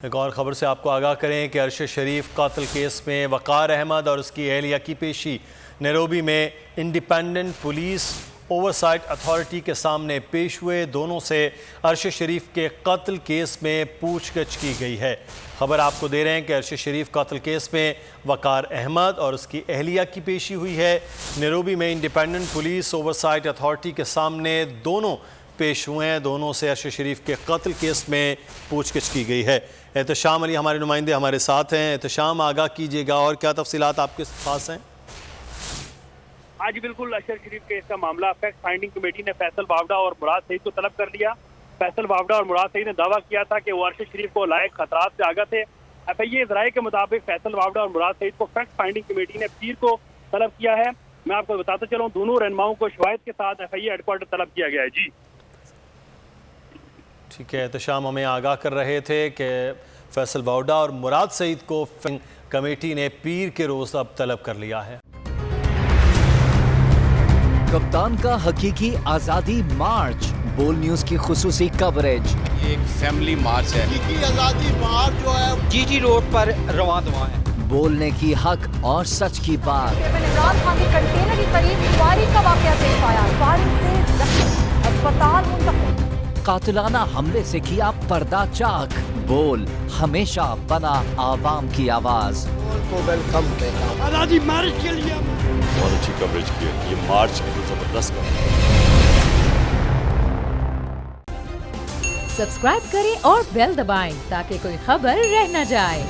एक और ख़बर से आपको आगाह करें कि अरशद शरीफ कातिल केस में वक़ार अहमद और उसकी अहलिया की पेशी नैरोबी में इंडिपेंडेंट पुलिस ओवरसाइट अथॉरिटी के सामने पेश हुए। दोनों से अरशद शरीफ के कत्ल केस में पूछगछ की गई है। खबर आपको दे रहे हैं कि अरशद शरीफ कत्ल केस में वक़ार अहमद और उसकी अहलिया की पेशी हुई है। नैरोबी में इंडिपेंडेंट पुलिस ओवरसाइट अथॉरिटी के सामने दोनों पेश हुए हैं। दोनों से अरशद शरीफ के कत्ल केस में पूछगछ की गई है। एहतशाम अली हमारे नुमाइंदे हमारे साथ हैं। एहतशाम, आगाह कीजिएगा और क्या तफसीलात आपके पास हैं? आज बिल्कुल अरशद शरीफ केस का मामला फैक्ट फाइंडिंग कमेटी ने फैसल वावड़ा और मुराद सईद को तलब कर लिया। फैसल वावड़ा और मुराद सईद ने दावा किया था कि वो अरशद शरीफ को लायक खतरात से आगाह थे। FIA ज़राए के मुताबिक फैसल वावड़ा और मुराद सईद को फैक्ट फाइंडिंग कमेटी ने पीर को तलब किया है। मैं आपको बताता चलूँ, दोनों रहनुमाओं को शवाहिद के साथ FIA हेडक्वार्टर तलब किया गया है। जी ठीक है, एहतशाम हमें आगाह कर रहे थे कि फैसल वावड़ा और मुराद सईद को कमेटी ने पीर के रोज अब तलब कर लिया है। कप्तान का हकीकी आजादी मार्च, बोल न्यूज की खुसूसी कवरेज। ये एक फैमिली मार्च है। हकीकी आजादी मार्च जो है GG रोड पर रवां दवा है। बोलने की हक और सच की बात। इमरान खान के कंटेनर के करीब फायरिंग का वाकया पेश आया। फायरिंग से जख्मी, अस्पताल मुंतकिल। कातिलाना हमले से किया पर्दा चाक, बोल हमेशा बना आवाम की आवाज। को वेलकम कहता हूं। आजादी मार्च के लिए बहुत अच्छी कवरेज की है। ये मार्च की तो जबरदस्त कवरेज। सब्सक्राइब करें और बेल दबाएं ताकि कोई खबर रह न जाए।